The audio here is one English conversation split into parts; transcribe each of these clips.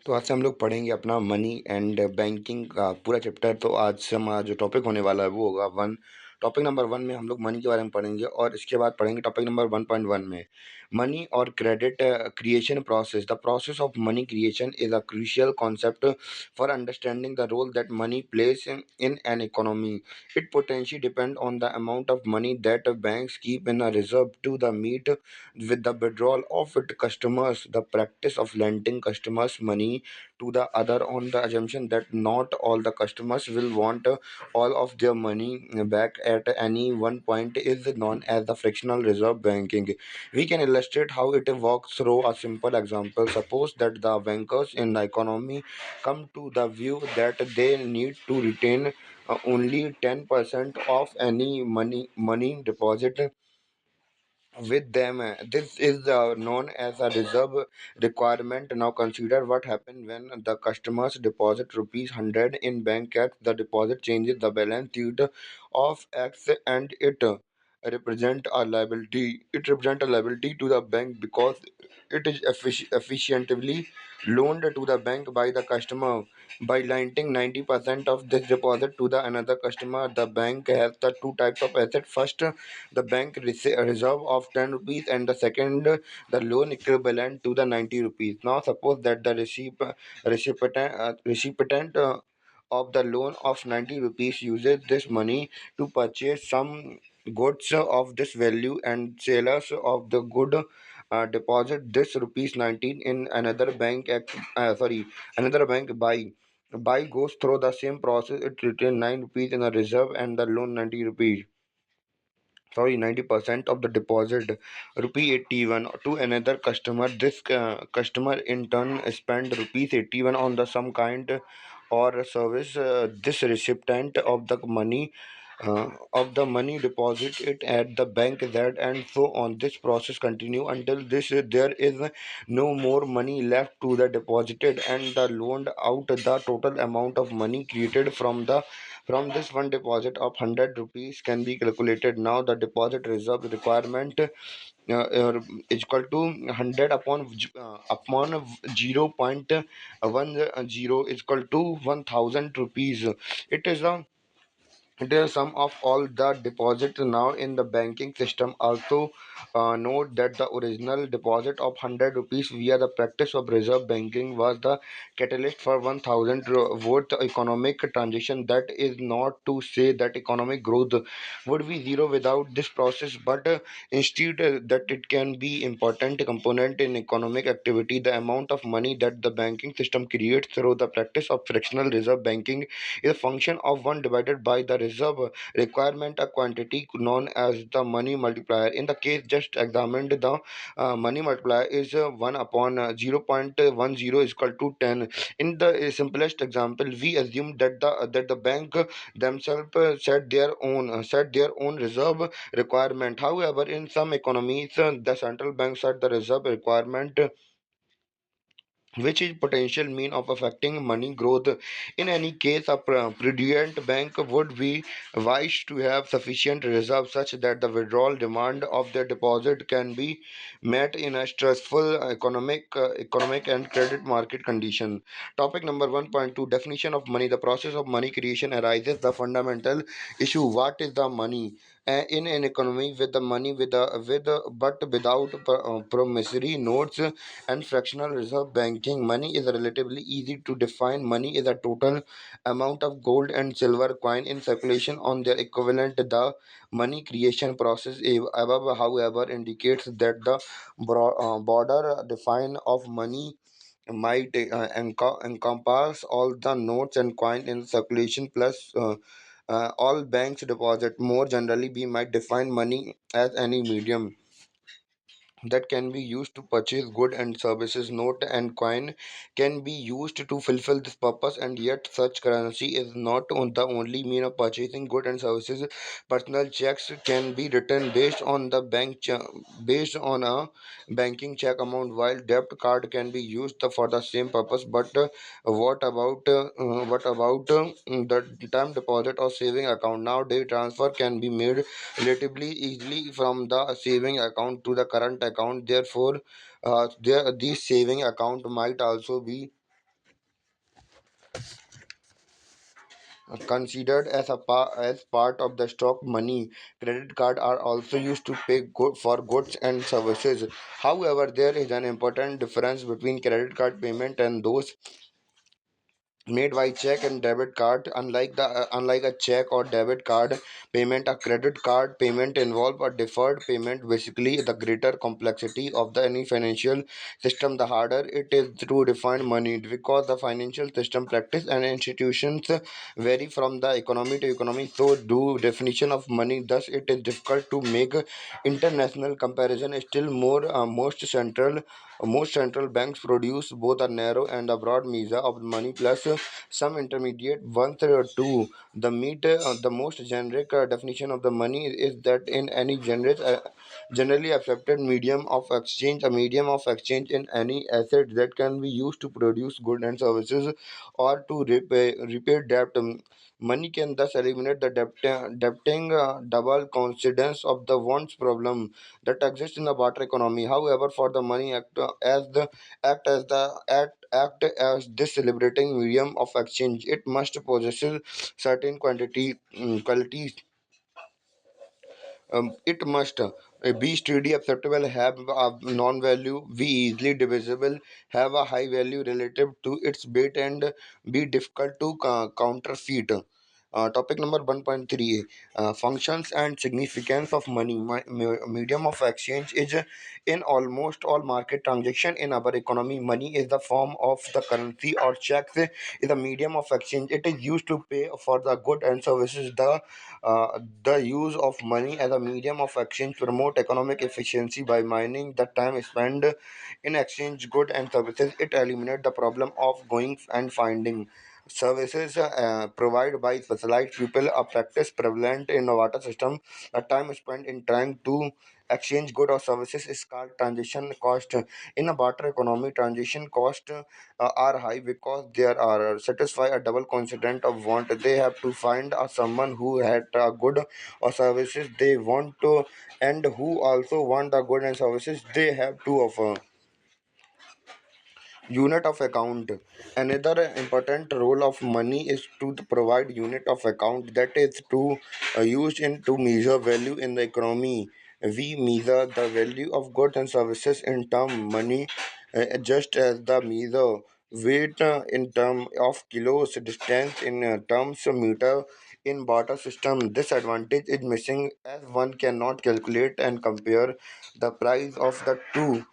तो आज से हम लोग पढ़ेंगे अपना मनी एंड बैंकिंग का पूरा चैप्टर। तो आज से हमारा जो टॉपिक होने वाला है वो होगा वन। टॉपिक नंबर वन में हम लोग मनी के बारे में पढ़ेंगे और इसके बाद पढ़ेंगे टॉपिक नंबर 1.1 में मनी और credit creation process. The process of money creation is a crucial concept for understanding the role that money plays in an economy. It potentially depends on the amount of money that banks keep in a reserve to the meet with the withdrawal of its customers. The practice of lending customers money to the other on the assumption that not all the customers will want all of their money back at any one point is known as the fractional reserve banking. We can illustrate how it works through a simple example. Suppose that the bankers in the economy come to the view that they need to retain only 10% of any money deposit with them. This is known as a reserve requirement. Now consider what happens when the customers deposit rupees 100 in bank X. The deposit changes the balance sheet of X and it represent a liability. It represent a liability to the bank because it is efficiently loaned to the bank by the customer. By lending 90% of this deposit to the another customer, the bank has the two types of asset. First, the bank reserve of 10 rupees, and the second, the loan equivalent to the 90 rupees. Now suppose that the recipient of the loan of 90 rupees uses this money to purchase some goods of this value, and sellers of the good deposit this rupees 19 in another bank another bank. Buy goes through the same process. It retains 9 rupees in a reserve and the loan 90 rupees, 90% of the deposit, rupee 81, to another customer. This customer in turn spend rupees 81 on the some kind or service. This recipient of the money deposit it at the bank that, and so on. This process continue until there is no more money left to the deposited and the loaned out. The total amount of money created from this one deposit of 100 rupees can be calculated. Now the deposit reserve requirement is equal to 100 upon 0.10 is equal to 1000 rupees. It is a it is sum of all the deposits now in the banking system. Also, note that the original deposit of 100 rupees via the practice of reserve banking was the catalyst for 1000 worth economic transition. That is not to say that economic growth would be zero without this process, but instead that it can be important component in economic activity. The amount of money that the banking system creates through the practice of fractional reserve banking is a function of 1 divided by the reserve requirement, a quantity known as the money multiplier. In the case just examined, the money multiplier is 1 upon 0.10 is equal to 10. In the simplest example, we assume that the bank themselves set their own reserve requirement. However, in some economies, the central bank set the reserve requirement, which is potential mean of affecting money growth. In any case, a prudent bank would be wise to have sufficient reserves such that the withdrawal demand of their deposit can be met in a stressful economic and credit market condition. Topic number 1.2, definition of money. The process of money creation arises the fundamental issue: what is the money? In an economy with the money but without promissory notes and fractional reserve banking, money is relatively easy to define. Money is a total amount of gold and silver coin in circulation on their equivalent. The money creation process above, however, indicates that the broader define of money might encompass all the notes and coin in circulation plus all banks deposit. More generally, we might define money as any medium that can be used to purchase goods and services. Note and coin can be used to fulfill this purpose, and yet such currency is not the only mean of purchasing goods and services. Personal checks can be written based on a banking check amount, while debit card can be used for the same purpose. But what about the term deposit or saving account? Nowadays, transfer can be made relatively easily from the saving account to the current account. Therefore, These saving account might also be considered as as part of the stock money. Credit card are also used to pay for goods and services. However, there is an important difference between credit card payment and those made by check and debit card. Unlike a check or debit card payment, a credit card payment involve a deferred payment. Basically, the greater complexity of the any financial system, the harder it is to define money, because the financial system practice and institutions vary from the economy to economy. So do definition of money, thus it is difficult to make international comparison. Still more most central banks produce both a narrow and a broad measure of money, plus some intermediate ones too. The most generic definition of the money is that in any generally accepted medium of exchange, a medium of exchange in any asset that can be used to produce goods and services or to repay debt. Money can thus eliminate the debting double coincidence of the wants problem that exists in the barter economy. However, for the money act as this liberating medium of exchange, it must possess certain qualities. It must be steady, acceptable, have a non-value, be easily divisible, have a high value relative to its weight, and be difficult to counterfeit. Topic number 1.3, functions and significance of money. Medium of exchange is in almost all market transaction in our economy. Money is the form of the currency or checks is a medium of exchange. It is used to pay for the good and services. The use of money as a medium of exchange promote economic efficiency by mining the time spent in exchange good and services. It eliminate the problem of going and finding services provided by specialized people, a practice prevalent in the water system. The time spent in trying to exchange good or services is called transaction cost. In a barter economy, transaction cost are high because there are satisfy a double constituent of want. They have to find someone who had a good or services they want to, and who also want the good and services they have to offer. Unit of account. Another important role of money is to provide unit of account, that is to used in to measure value in the economy. We measure the value of goods and services in term money, just as the measure weight in term of kilos, distance in terms of meter. In barter system, this advantage is missing as one cannot calculate and compare the price of the two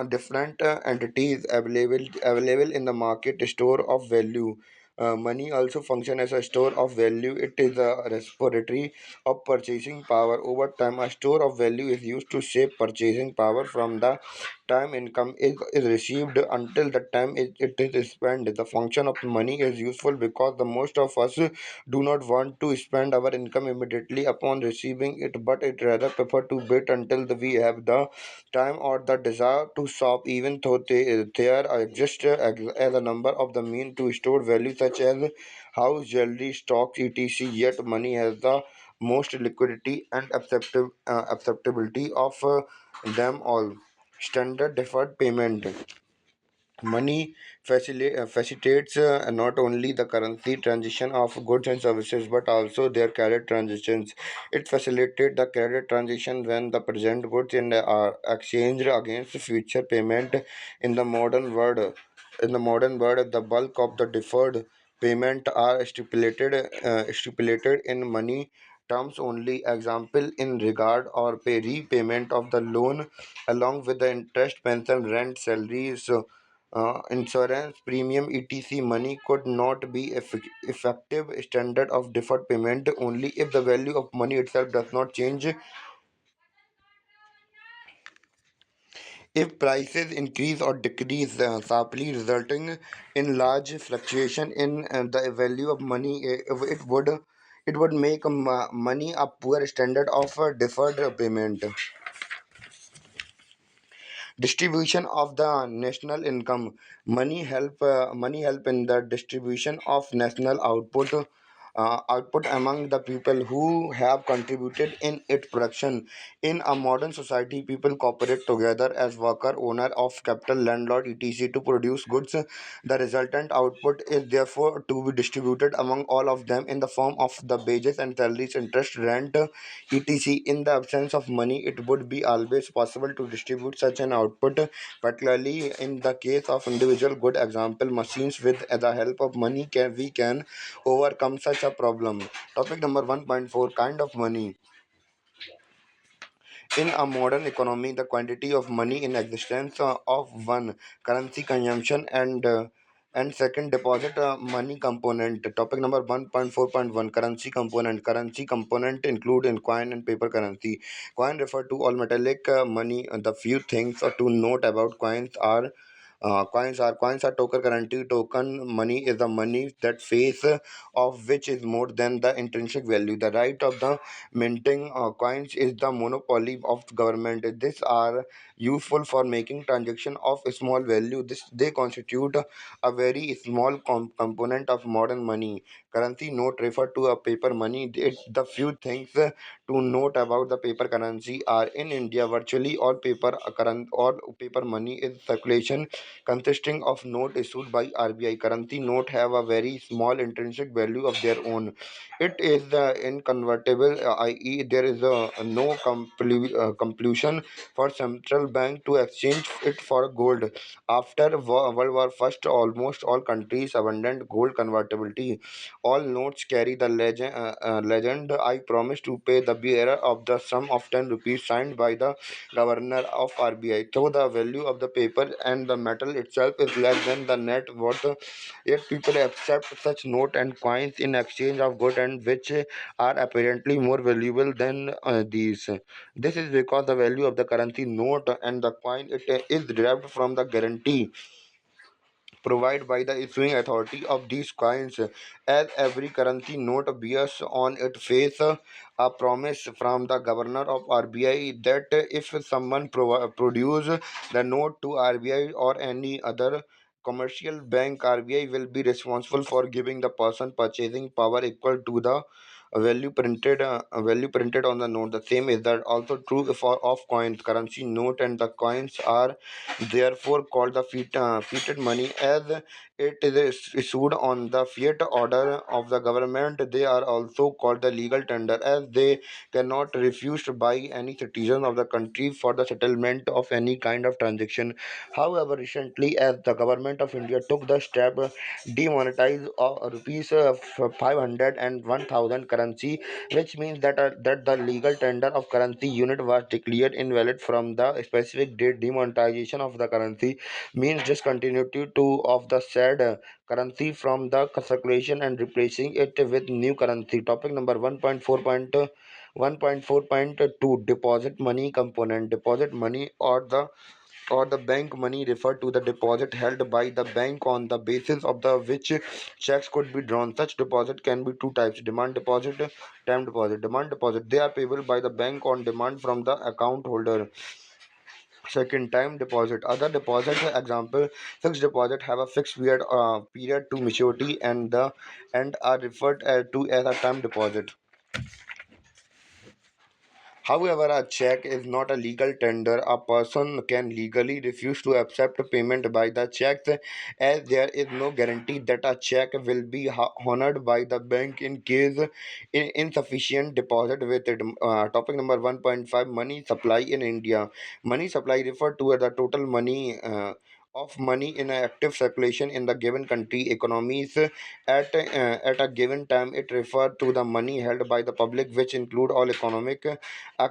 different entities available in the market. Store of value. Money also function as a store of value. It is a repository of purchasing power. Over time, a store of value is used to shape purchasing power from the time income is received until the time it is spent. The function of money is useful because the most of us do not want to spend our income immediately upon receiving it, but it rather prefer to wait until we have the time or the desire to shop. Even though there exist as a number of the mean to store value such as house, jewelry, stocks, etc. Yet money has the most liquidity and acceptability of them all. Standard deferred payment. Money facilitates not only the currency transition of goods and services but also their credit transitions. It facilitates the credit transition when the present goods are exchanged against future payment. In the modern world, the bulk of the deferred payment are stipulated in money terms only. Example in regard or pay repayment of the loan along with the interest, pension, rent, salaries, insurance premium, etc. Money could not be effective standard of deferred payment only if the value of money itself does not change. If prices increase or decrease sharply, resulting in large fluctuation in the value of money, it would make money a poor standard of deferred payment. Distribution of the national income. Money help in the distribution of national output. output among the people who have contributed in its production. In a modern society, people cooperate together as worker, owner of capital, landlord, etc. to produce goods. The resultant output is therefore to be distributed among all of them in the form of the wages and salaries, interest, rent, etc. In the absence of money, it would be always possible to distribute such an output, particularly in the case of individual good example machines. With the help of money, we can overcome such a problem. Topic number 1.4, kind of money. In a modern economy, the quantity of money in existence of one currency consumption and second deposit money component. Topic number 1.4.1, currency component. Currency component include in coin and paper currency. Coin refer to all metallic money. The few things to note about coins are token currency. Token money is the money that face of which is more than the intrinsic value. The right of the minting coins is the monopoly of government. These are useful for making transaction of small value. They constitute a very small component of modern money. Currency note refer to a paper money. The few things to note about the paper currency are: in India, virtually all paper money is circulation, consisting of note issued by RBI. Currency note have a very small intrinsic value of their own. It is inconvertible, i.e., there is no compulsion for central bank to exchange it for gold. After World War First, almost all countries abandoned gold convertibility. All notes carry the legend, "I promise to pay the bearer of the sum of 10 rupees," signed by the governor of RBI. Though the value of the paper and the metal itself is less than the net worth, yet people accept such note and coins in exchange of goods and which are apparently more valuable than these. This is because the value of the currency note and the coin is derived from the guarantee provided by the issuing authority of these coins. As every currency note bears on its face a promise from the governor of RBI that if someone produce the note to RBI or any other commercial bank, RBI will be responsible for giving the person purchasing power equal to the value printed on the note. The same is that also true for of coins. Currency note and the coins are therefore called the fiat money, as it is issued on the fiat order of the government. They are also called the legal tender, as they cannot refused by any citizen of the country for the settlement of any kind of transaction. However, recently, as the government of India took the step demonetize rupees 500 and 1000 currency, which means that the legal tender of currency unit was declared invalid from the specific date. Demonetization of the currency means discontinuity of the said currency from the circulation and replacing it with new currency. Topic number 1.4.2, deposit money component. Deposit money or the bank money refer to the deposit held by the bank on the basis of the which checks could be drawn. Such deposit can be two types: demand deposit, time deposit. Demand deposit, they are payable by the bank on demand from the account holder. Second, time deposit. Other deposit example, fixed deposit have a fixed period to maturity and are referred to as a time deposit. However, a check is not a legal tender. A person can legally refuse to accept payment by the check, as there is no guarantee that a check will be honored by the bank in case insufficient deposit with it. Topic number 1.5, money supply in India. Money supply refer to the total money. Of money in active circulation in the given country economies at a given time. It refers to the money held by the public, which include all economic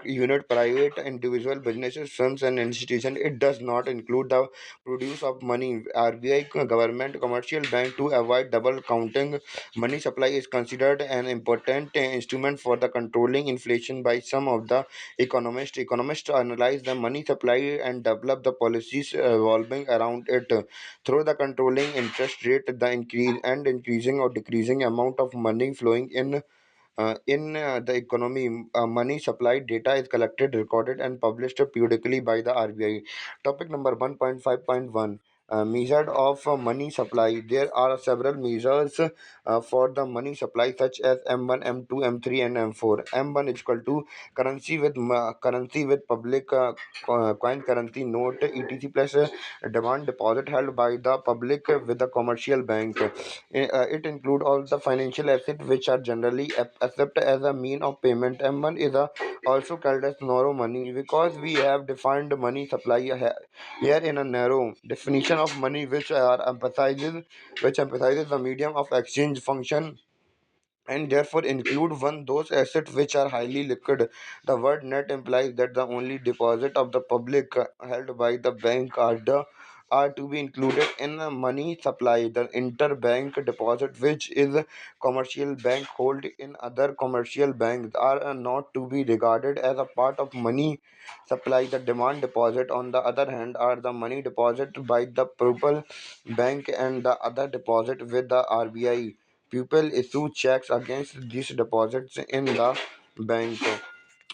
unit, private, individual, businesses, firms, and institutions. It does not include the produce of money. RBI, government, commercial bank, to avoid double counting. Money supply is considered an important instrument for the controlling inflation by some of the economists. Economists analyze the money supply and develop the policies revolving around it. Through the controlling interest rate, the increasing or decreasing amount of money flowing in the economy, money supply data is collected, recorded, and published periodically by the RBI. Topic number 1.5.1, measured of money supply. There are several measures for the money supply such as M1, M2, M3, and M4. M1 is equal to currency with public coin currency note etc plus demand deposit held by the public with the commercial bank. It include all the financial assets which are generally accepted as a mean of payment. M1 is also called as narrow money because we have defined money supply here in a narrow definition of money which emphasizes the medium of exchange function and therefore include one those assets which are highly liquid. The word net implies that the only deposit of the public held by the bank are to be included in a money supply. The interbank deposit, which is commercial bank hold in other commercial banks, are not to be regarded as a part of money supply. The demand deposit, on the other hand, are the money deposit by the pupil bank and the other deposit with the RBI. People issue checks against these deposits in the bank.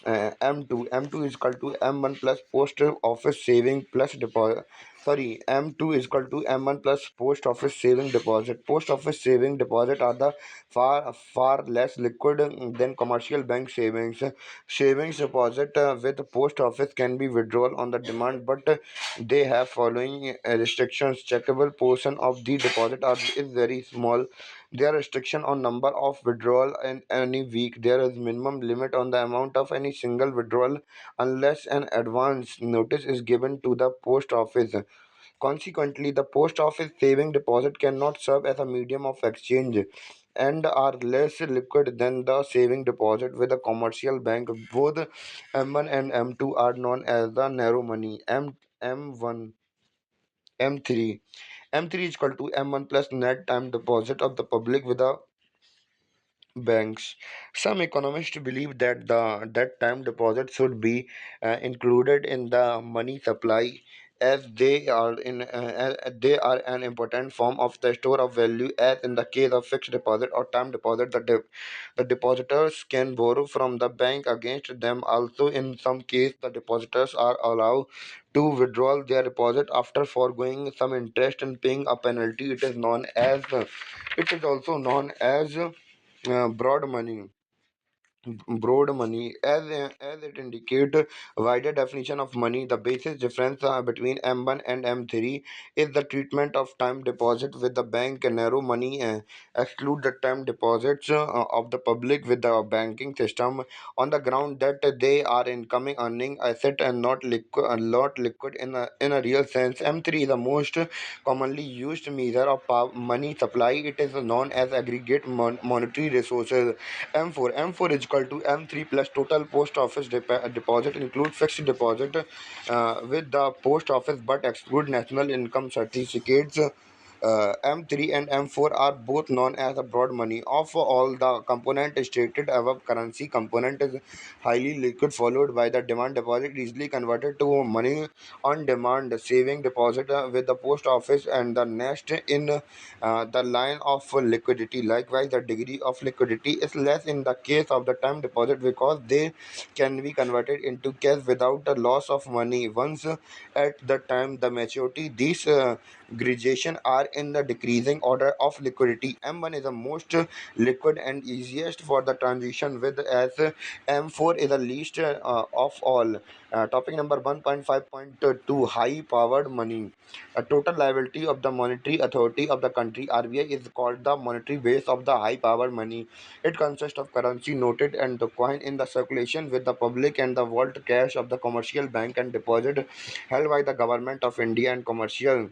M2 is equal to M1 plus post office saving plus deposit. Sorry, M2 is equal to M1 plus post office saving deposit. Post office saving deposit are the far less liquid than commercial bank savings. Savings deposit with post office can be withdrawal on the demand, but they have following restrictions. Checkable portion of the deposit is very small. There are restriction on number of withdrawal in any week. There is minimum limit on the amount of any single withdrawal unless an advance notice is given to the post office. Consequently, the post office saving deposit cannot serve as a medium of exchange and are less liquid than the saving deposit with a commercial bank. Both M1 and M2 are known as the narrow money. M1 M3 M3 is equal to M1 plus net time deposit of the public with a banks. Some economists believe that the that time deposit should be included in the money supply as they are an important form of the store of value. As in the case of fixed deposit or time deposit, the depositors can borrow from the bank against them. Also, in some case, the depositors are allowed to withdraw their deposit after foregoing some interest and paying a penalty. It is also known as broad money. Broad money, as it indicate wider definition of money. The basis difference between M1 and M3 is the treatment of time deposit with the bank. Narrow money exclude the time deposits of the public with the banking system on the ground that they are incoming earning asset and not liquid in a real sense. M3 is the most commonly used measure of money supply. It is known as aggregate monetary resources. M4 is equal to M3 plus total post office deposit include fixed deposit with the post office but exclude national income certificates. M3 and M4 are both known as the broad money. Of all the component stated above, currency component is highly liquid, followed by the demand deposit, easily converted to money on demand, saving deposit with the post office, and the next in the line of liquidity. Likewise, the degree of liquidity is less in the case of the time deposit because they can be converted into cash without the loss of money. Once at the time the maturity, these gradation are in the decreasing order of liquidity. M1 is the most liquid and easiest for the transition with, as M4 is the least of all. Topic number 1.5.2, high powered money. A total liability of the monetary authority of the country RBI is called the monetary base of the high power money. It consists of currency noted and the coin in the circulation with the public and the vault cash of the commercial bank and deposit held by the government of India and commercial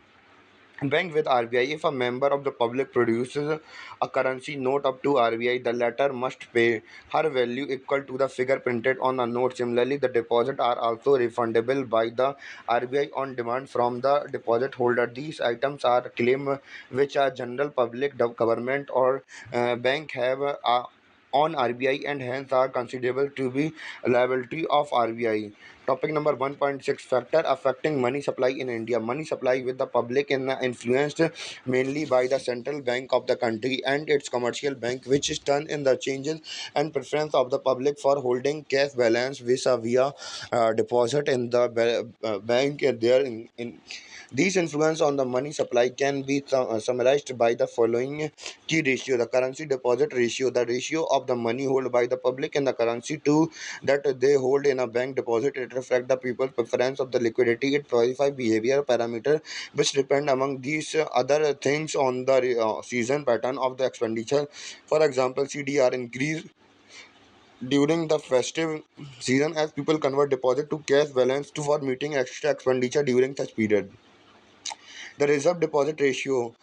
bank with RBI. If a member of the public produces a currency note up to RBI, the latter must pay her value equal to the figure printed on the note. Similarly, the deposit are also refundable by the RBI on demand from the deposit holder. These items are claim which are general public, the government or bank have on RBI and hence are considerable to be liability of RBI. Topic number 1.6, factor affecting money supply in India. Money supply with the public is influenced mainly by the central bank of the country and its commercial bank, which is done in the changes and preference of the public for holding cash balance vis-a-vis deposit in the bank. There in these influence on the money supply can be summarized by the following key ratio: the currency deposit ratio, the ratio of the money held by the public in the currency to that they hold in a bank deposit. It reflects the people's preference of the liquidity. It verifies behavior parameter which depend among these other things on the season pattern of the expenditure. For example, CDR increase during the festive season as people convert deposit to cash balance to for meeting extra expenditure during such period. The reserve deposit ratio.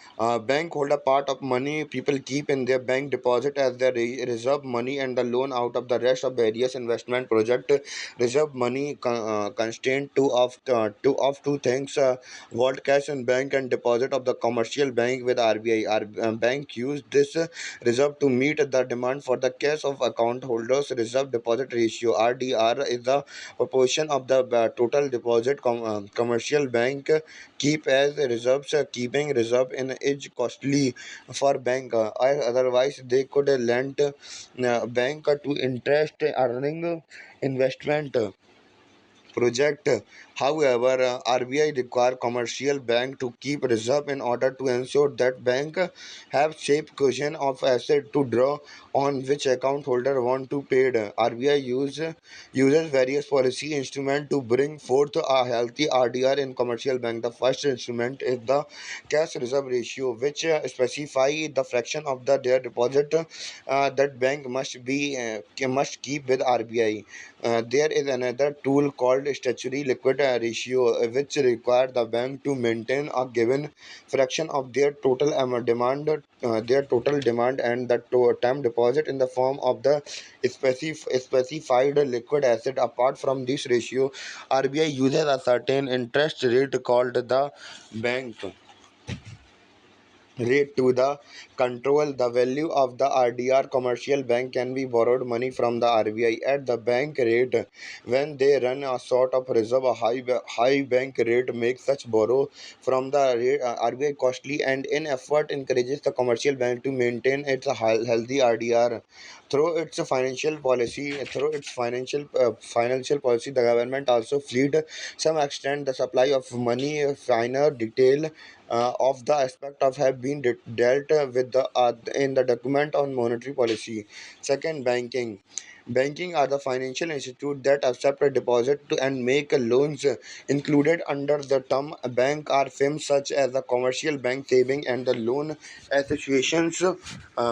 Bank hold a part of money people keep in their bank deposit as their reserve money and the loan out of the rest of various investment project. Reserve money constrained two things: vault cash in bank and deposit of the commercial bank with RBI. Our bank use this reserve to meet the demand for the cash of account holders. Reserve deposit ratio (RDR) is the proportion of the total deposit commercial bank keep as reserves. Keeping reserve in is costly for bank, or otherwise they could lend bank to interest earning investment project. However, RBI require commercial bank to keep reserve in order to ensure that bank have safe cushion of asset to draw on which account holder want to paid. RBI uses various policy instrument to bring forth a healthy RDR in commercial bank. The first instrument is the cash reserve ratio, which specify the fraction of the their deposit that bank must keep with RBI. There is another tool called statutory liquid ratio, which require the bank to maintain a given fraction of their total demand and the term deposit in the form of the specified liquid asset. Apart from this ratio, RBI uses a certain interest rate called the bank rate to the control the value of the RDR. Commercial bank can be borrowed money from the RBI at the bank rate when they run a sort of reserve. A high bank rate makes such borrow from the RBI costly, and in effort encourages the commercial bank to maintain its healthy RDR through its financial policy. The government also fleet some extent the supply of money. Finer detail of the aspect of have been dealt with in the document on monetary policy. Second, banking. Banking are the financial institute that accept a deposit and make loans. Included under the term bank are firms such as the commercial bank, saving and the loan associations,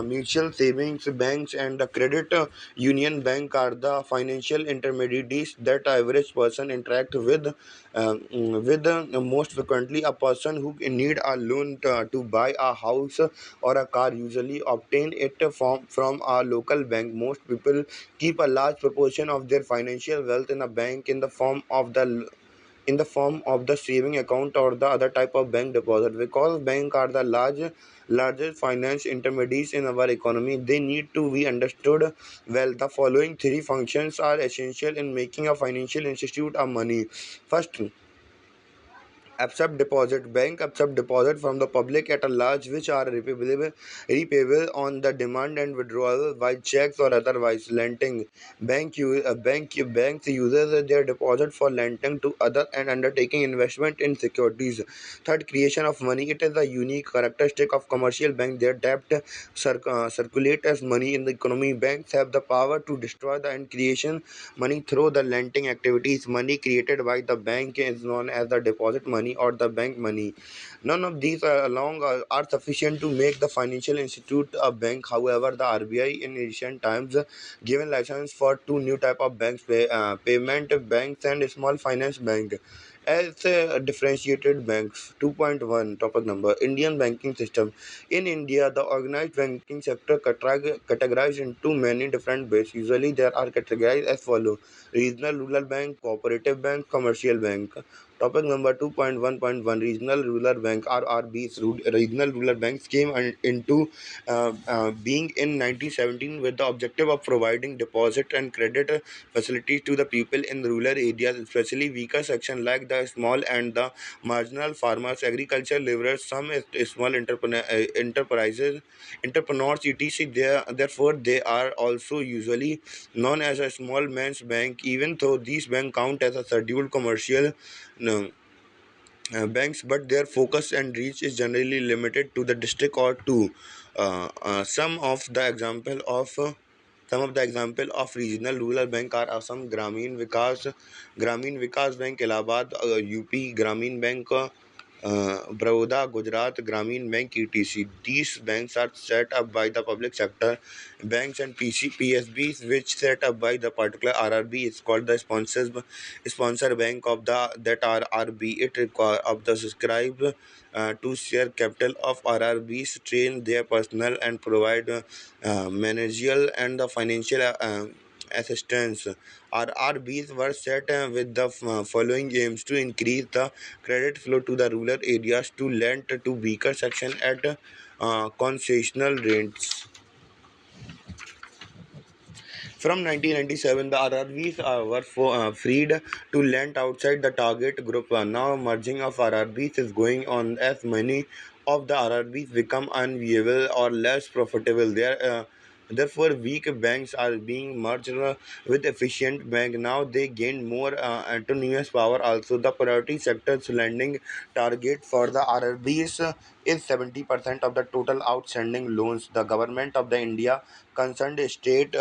mutual savings banks, and the credit union bank are the financial intermediaries that average person interact with most frequently. A person who need a loan to buy a house or a car usually obtain it from a local bank. Most people keep a large proportion of their financial wealth in a bank in the form of the saving account or the other type of bank deposit. Because banks are the largest finance intermediaries in our economy, they need to be understood well. The following three functions are essential in making a financial institute a money. First, accept deposit. Bank accept deposit from the public at a large which are repayable on the demand and withdrawal by checks or otherwise. Lending. Banks uses their deposit for lending to other and undertaking investment in securities. Third, creation of money. It is a unique characteristic of commercial bank. Their debt circulate as money in the economy. Banks have the power to destroy the and creation money through the lending activities. Money created by the bank is known as the deposit money or the bank money. None of these are sufficient to make the financial institute a bank. However, the RBI in recent times given license for two new type of banks: payment banks and small finance bank as differentiated banks. 2.1 topic number Indian banking system. In India, the organized banking sector categorized into many different ways. Usually, there are categorized as follow: regional rural bank, cooperative bank, commercial bank. Topic number 2.1.1, Regional Rural Bank (RRBs). Regional Rural Banks came into being in 1917 with the objective of providing deposit and credit facilities to the people in rural areas, especially weaker sections like the small and the marginal farmers, agriculture laborers, some small enterprises, entrepreneurs, etc. Therefore, they are also usually known as a small man's bank, even though these banks count as a scheduled commercial no, banks, but their focus and reach is generally limited to the district or to some of the example of regional rural bank are Assam Gramin Vikas Bank, Allahabad, UP Gramin Bank, Baroda, Gujarat, Gramin Bank, etc. These banks are set up by the public sector banks and PSBs, which set up by the particular RRB is called the sponsor bank of the that RRB. It require of the subscribe to share capital of RRBs, train their personnel and provide managerial and the financial assistance. RRBs were set with the following aims: to increase the credit flow to the rural areas, to lend to weaker section at concessional rates. From 1997, the RRBs were freed to lend outside the target group. Now, merging of RRBs is going on as many of the RRBs become unviable or less profitable. Therefore, weak banks are being merged with efficient bank. Now they gain more autonomous power. Also, the priority sector's lending target for the RRBs is 70% of the total outstanding loans. The government of the India concerned state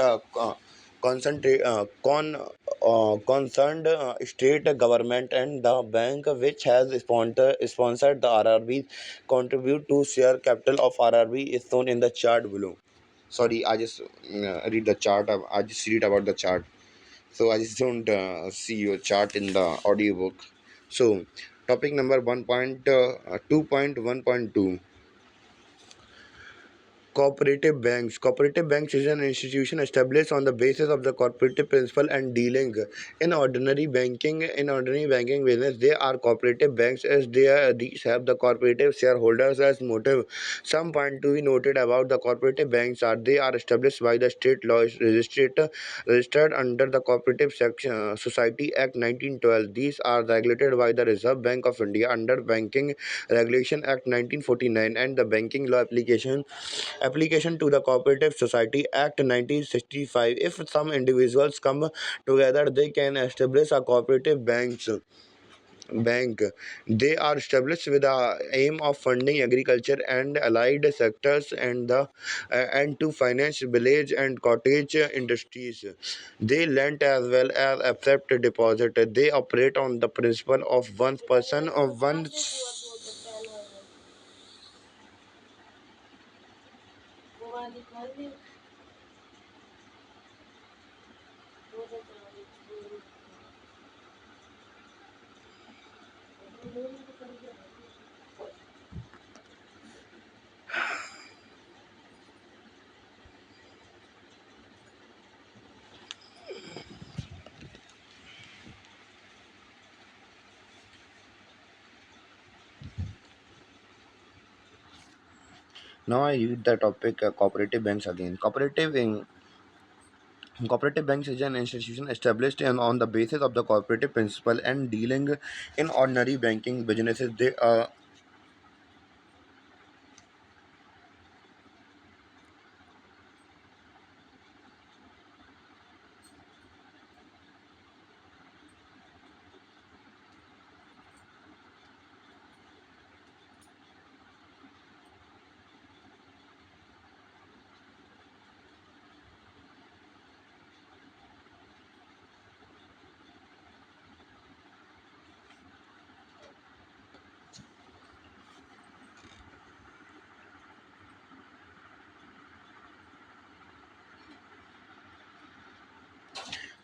concerned state government and the bank which has sponsored the RRB contribute to share capital of RRB is shown in the chart below. Sorry, I just read the chart. I just read about the chart. So I just don't see your chart in the audiobook. So topic number 1.2.1.2, Cooperative banks. Cooperative banks is an institution established on the basis of the cooperative principle and dealing in ordinary banking business. They are cooperative banks as these have the cooperative shareholders as motive. Some point to be noted about the cooperative banks are they are established by the state law registered under the Cooperative Society Act 1912. These are regulated by the Reserve Bank of India under Banking Regulation Act 1949 and the Banking Law application to the Cooperative Society Act 1965. If some individuals come together, they can establish a cooperative bank. They are established with the aim of funding agriculture and allied sectors and to finance village and cottage industries. They lend as well as accept deposit. They operate on the principle of one person of one. Now I read the topic cooperative banks again. Cooperative banks is an institution established on the basis of the cooperative principle and dealing in ordinary banking businesses.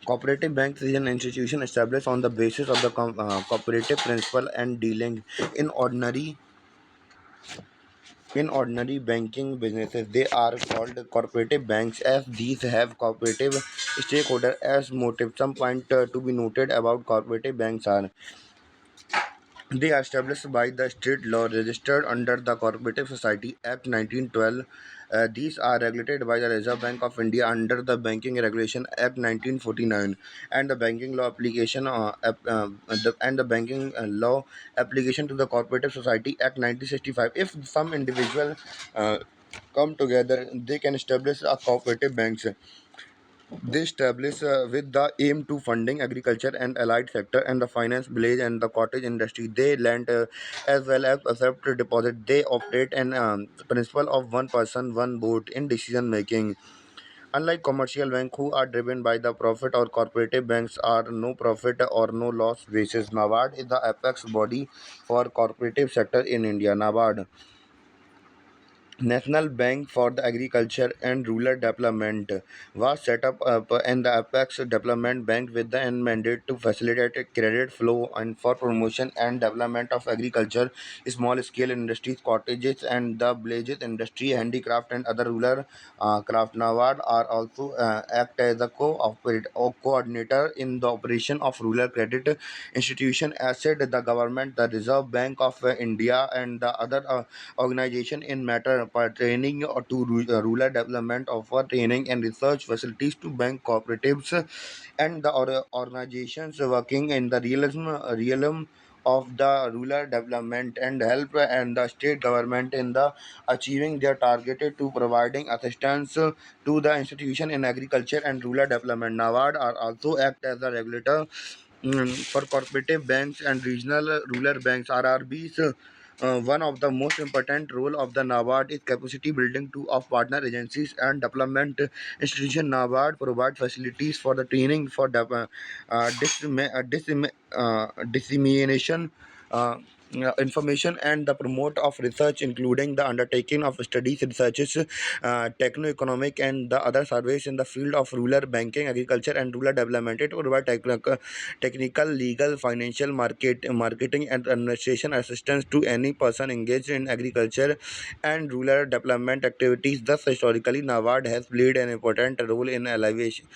Cooperative banks is an institution established on the basis of the cooperative principle and dealing in ordinary banking businesses. They are called cooperative banks as these have cooperative stakeholder as motive. Some point to be noted about cooperative banks are They are established by the state law registered under the Cooperative Society Act 1912. These are regulated by the Reserve Bank of India under the Banking Regulation Act 1949 and the Banking Law Application and the Banking Law Application to the Cooperative Society Act 1965. If some individual uh, come together, they can establish a cooperative banks. They establish with the aim to funding agriculture and allied sector and the finance village and the cottage industry. They lend as well as accept deposit. They operate an principle of one person, one vote in decision making. Unlike commercial banks who are driven by the profit or cooperative banks are no profit or no loss basis. NABARD is the apex body for cooperative sector in India. NABARD National Bank for the Agriculture and Rural Development was set up in the Apex Development Bank with the end mandate to facilitate credit flow and for promotion and development of agriculture, small scale industries, cottages and the villages industry, handicraft and other rural craft. NABARD are also act as a or coordinator in the operation of rural credit institution, asset, the government, the Reserve Bank of India and the other organization in matter pertaining to rural development, offer training and research facilities to bank cooperatives and the organizations working in the realm of the rural development and help and the state government in the achieving their targeted to providing assistance to the institution in agriculture and rural development. NABARD are also act as a regulator for cooperative banks and regional rural banks. RRBs one of the most important role of the NABARD is capacity building to of partner agencies and development institution. NABARD provide facilities for the training for dissemination. Uh, Information and the promote of research including the undertaking of studies researches techno-economic and the other surveys in the field of rural banking agriculture and rural development. It provide technical, legal, financial, marketing, and administration assistance to any person engaged in agriculture and rural development activities. Thus, historically, NABARD has played an important role in aviation's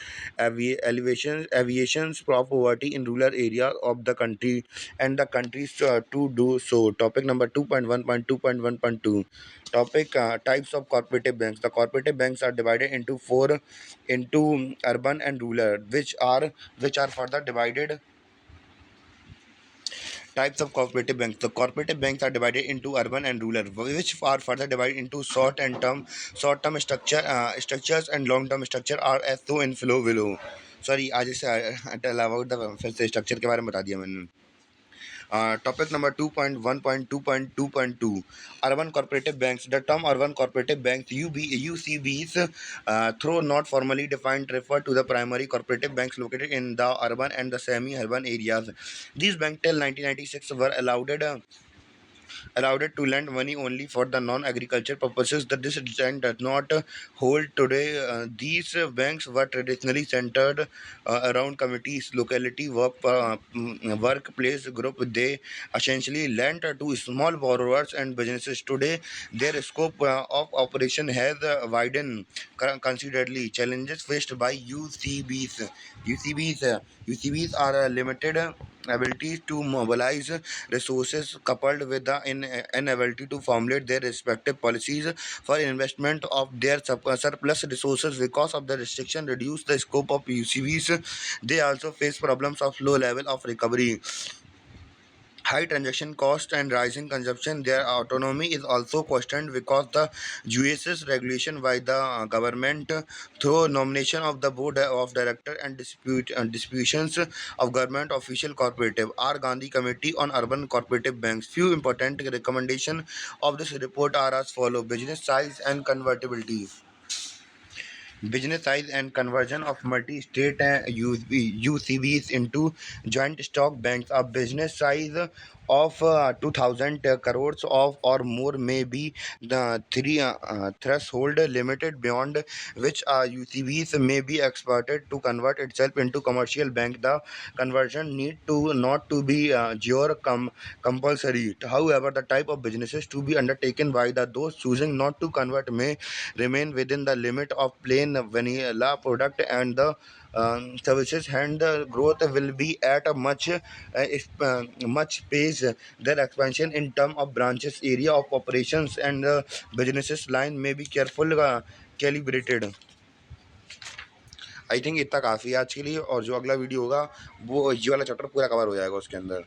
poverty in rural areas of the country and the countries to do so. Topic number 2.1.2.1.2. Topic types of cooperative banks. The cooperative banks are divided into four into urban and rural, which are further divided types of cooperative banks. The cooperative banks are divided into urban and rural, which are further divided into short-term structures and long-term structure are as so in flow below. Sorry, आज से tell about the फिर से structure के बारे में बता दिया मैंने. Topic number 2.1.2.2.2. Urban cooperative banks. The term urban cooperative banks UCBs, though not formally defined, refer to the primary cooperative banks located in the urban and the semi-urban areas. These banks till 1996 were allowed to lend money only for the non-agriculture purposes. That this trend does not hold today. These banks were traditionally centered around committees, locality workplace group. They essentially lent to small borrowers and businesses. Today, their scope of operation has widened considerably. Challenges faced by UCBs are limited abilities to mobilize resources coupled with the inability to formulate their respective policies for investment of their surplus resources. Because of the restriction reduce the scope of UCBs, they also face problems of low level of recovery, high transaction cost and rising consumption. Their autonomy is also questioned because the US's regulation by the government through nomination of the board of director and distributions of government official cooperative. R. Gandhi Committee on Urban Cooperative Banks. Few important recommendations of this report are as follow: business size and convertibility. Business size and conversion of multi-state UCBs into joint stock banks. A business size of 2000 crores of or more may be the threshold limited beyond which UCBs may be expected to convert itself into commercial bank. The conversion need to not to be compulsory. However, the type of businesses to be undertaken by the those choosing not to convert may remain within the limit of plain in vanilla product and the services, and the growth will be at a much pace. Their expansion in term of branches, area of operations, and businesses line may be careful calibrated. I think इतना काफ़ी है आज के लिए, और जो अगला video होगा वो ये वाला चैप्टर पूरा कवर हो जाएगा उसके अंदर।